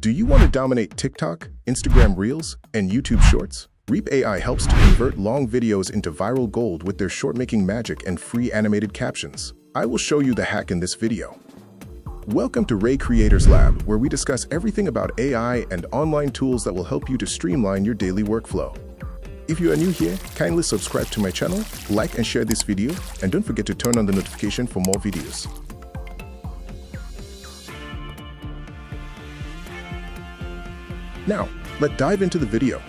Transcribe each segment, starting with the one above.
Do you want to dominate TikTok, Instagram Reels, and YouTube Shorts? Reap AI helps to convert long videos into viral gold with their short-making magic and free animated captions. I will show you the hack in this video. Welcome to Ray Creators Lab, where we discuss everything about AI and online tools that will help you to streamline your daily workflow. If you are new here, kindly subscribe to my channel, like and share this video, and don't forget to turn on the notification for more videos. Now, let's dive into the video.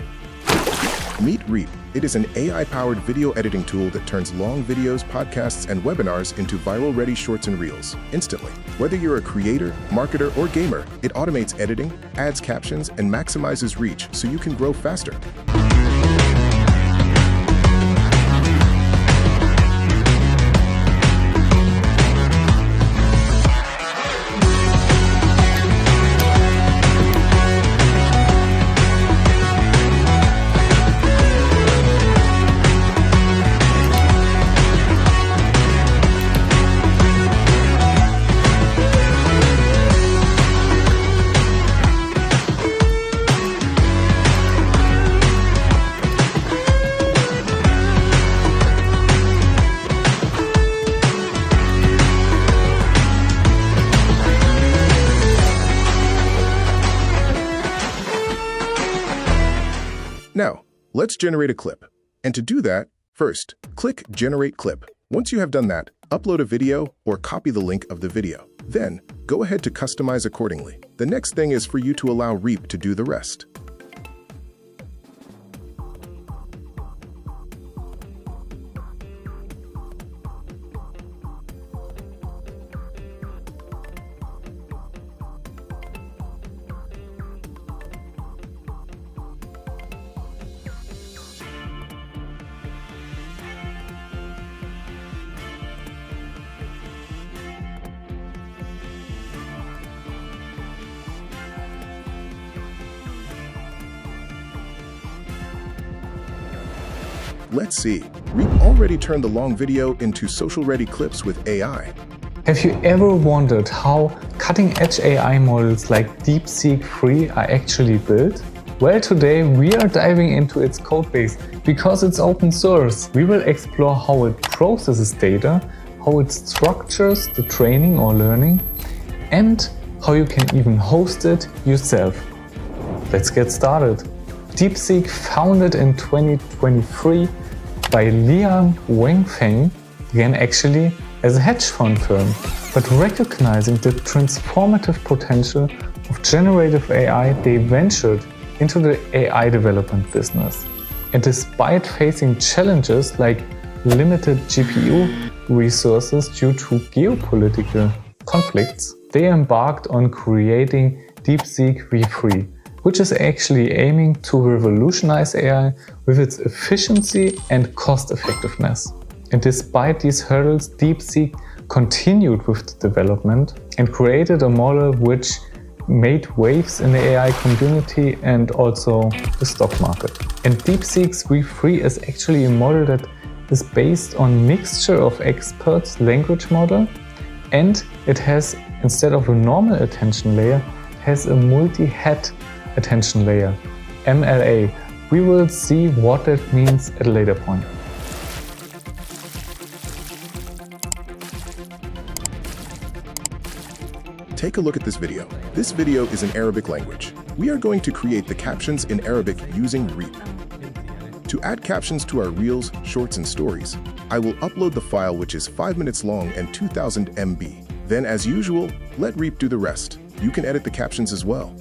Meet Reap. It is an AI-powered video editing tool that turns long videos, podcasts, and webinars into viral-ready shorts and reels instantly. Whether you're a creator, marketer, or gamer, it automates editing, adds captions, and maximizes reach so you can grow faster. Now, let's generate a clip. And to do that, first, click Generate Clip. Once you have done that, upload a video or copy the link of the video. Then, go ahead to customize accordingly. The next thing is for you to allow Reap to do the rest. Let's see. Reap already turned the long video into social-ready clips with AI. Have you ever wondered how cutting-edge AI models like DeepSeek 3 are actually built? Well, today we are diving into its codebase because it's open source. We will explore how it processes data, how it structures the training or learning, and how you can even host it yourself. Let's get started. DeepSeek, founded in 2023 by Liang Wenfeng, began actually as a hedge fund firm, but recognizing the transformative potential of generative AI, they ventured into the AI development business. And despite facing challenges like limited GPU resources due to geopolitical conflicts, they embarked on creating DeepSeek V3, which is actually aiming to revolutionize AI with its efficiency and cost effectiveness. And despite these hurdles, DeepSeek continued with the development and created a model which made waves in the AI community and also the stock market. And DeepSeek's V3 is actually a model that is based on mixture of experts language model, and it has, instead of a normal attention layer, has a multi-head attention layer, MLA. We will see what that means at a later point. Take a look at this video. This video is in Arabic language. We are going to create the captions in Arabic using Reap. To add captions to our Reels, Shorts, and Stories, I will upload the file, which is 5 minutes long and 2000 MB. Then, as usual, let Reap do the rest. You can edit the captions as well. -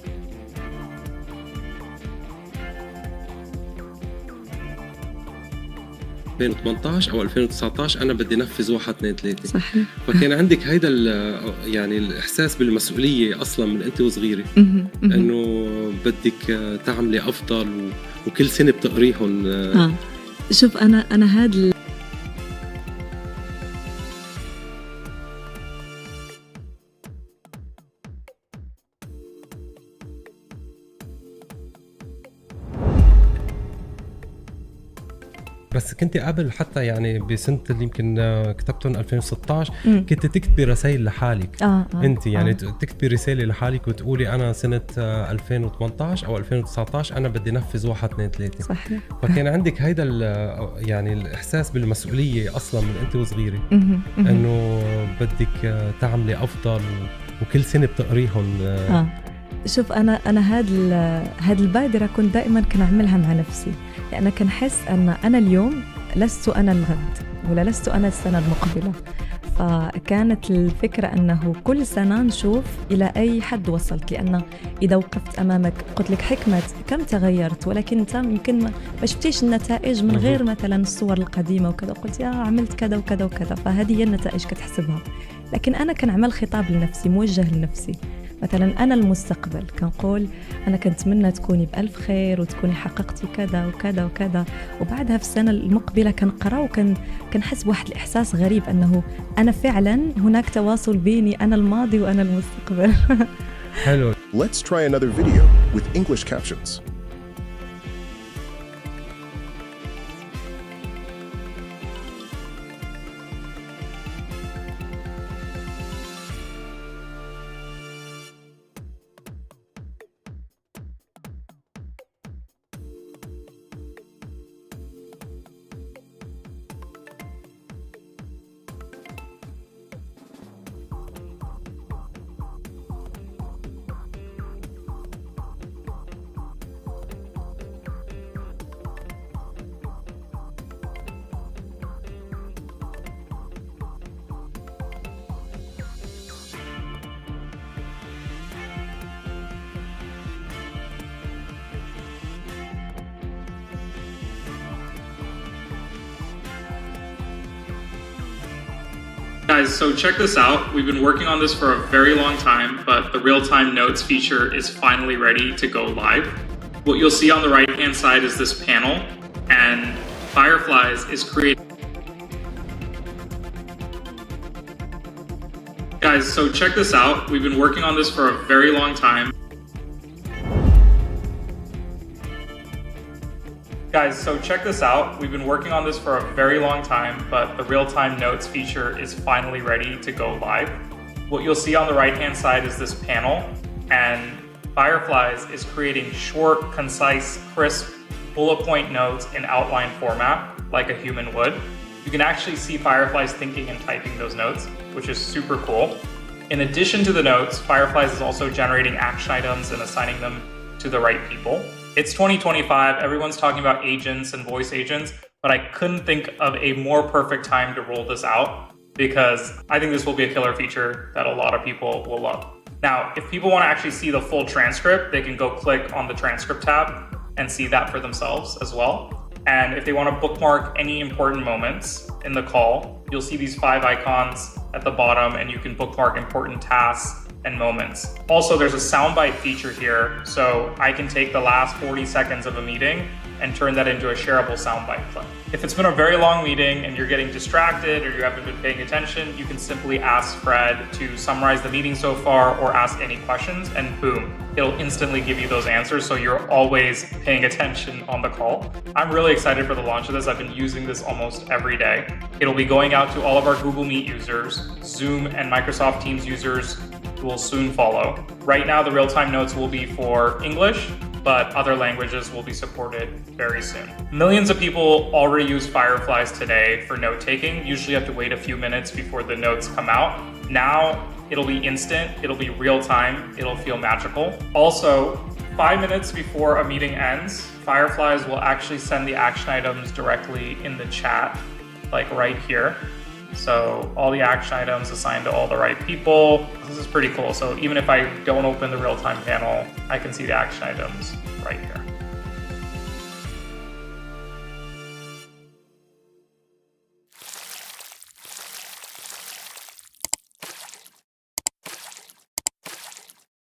2018 او 2019 انا بدي انفذ 1 2 3. صحيح. فكان عندك هيدا يعني الاحساس بالمسؤوليه اصلا من انت وصغيره، انه بدك تعملي افضل وكل سنه بتقريهم. شوف انا هذا بس كنت قبل حتى يعني بسنة اللي يمكن كتبتهم 2016 كنت تكتبي رسائل لحالك. انت يعني تكتبي رسالة لحالك وتقولي انا سنة 2018 او 2019 انا بدي نفذ 1 2 3. صحيح. فكان عندك هيدا يعني الاحساس بالمسؤولية اصلا من انت وصغيرة انه بدك تعملي افضل وكل سنة بتقريهم. شوف أنا هاد البادرة كنت دائما أعملها مع نفسي، لأن كان حس أن أنا اليوم لست أنا الغد ولا لست أنا السنة المقبلة. فكانت الفكرة أنه كل سنة نشوف إلى أي حد وصلت، لأن إذا وقفت أمامك قلت لك حكمة كم تغيرت، ولكن أنت يمكن ما شفتيش النتائج من غير مثلا الصور القديمة وكذا، قلت يا عملت كذا وكذا وكذا، فهذه هي النتائج كتحسبها. لكن أنا كان عمل خطاب لنفسي موجه لنفسي، مثلا أنا المستقبل كنقول أنا كنتمنى تكوني بألف خير وتكوني حققتي كذا وكذا وكذا، وبعدها في السنة المقبلة كنقرأ وكنحس بواحد الإحساس غريب أنه أنا فعلا هناك تواصل بيني أنا الماضي وأنا المستقبل. حلو. Let's try another video with English captions. Guys, so check this out. We've been working on this for a very long time, but the real-time notes feature is finally ready to go live. What you'll see on the right-hand side is this panel, and Fireflies is creating. Guys, so check this out. We've been working on this for a very long time. Guys, so check this out. We've been working on this for a very long time, but the real-time notes feature is finally ready to go live. What you'll see on the right-hand side is this panel, and Fireflies is creating short, concise, crisp, bullet point notes in outline format, like a human would. You can actually see Fireflies thinking and typing those notes, which is super cool. In addition to the notes, Fireflies is also generating action items and assigning them to the right people. It's 2025, everyone's talking about agents and voice agents, but I couldn't think of a more perfect time to roll this out because I think this will be a killer feature that a lot of people will love. Now, if people want to actually see the full transcript, they can go click on the transcript tab and see that for themselves as well. And if they want to bookmark any important moments in the call, you'll see these 5 icons at the bottom and you can bookmark important tasks and moments. Also, there's a soundbite feature here, so I can take the last 40 seconds of a meeting and turn that into a shareable soundbite clip. If it's been a very long meeting and you're getting distracted or you haven't been paying attention, you can simply ask Fred to summarize the meeting so far or ask any questions, and boom, it'll instantly give you those answers, so you're always paying attention on the call. I'm really excited for the launch of this. I've been using this almost every day. It'll be going out to all of our Google Meet users, Zoom and Microsoft Teams users will soon follow. Right now, the real-time notes will be for English, but other languages will be supported very soon. Millions of people already use Fireflies today for note-taking. Usually you have to wait a few minutes before the notes come out. Now, it'll be instant, it'll be real-time, it'll feel magical. Also, 5 minutes before a meeting ends, Fireflies will actually send the action items directly in the chat, like right here. So all the action items assigned to all the right people. This is pretty cool. So even if I don't open the real-time panel, I can see the action items right here.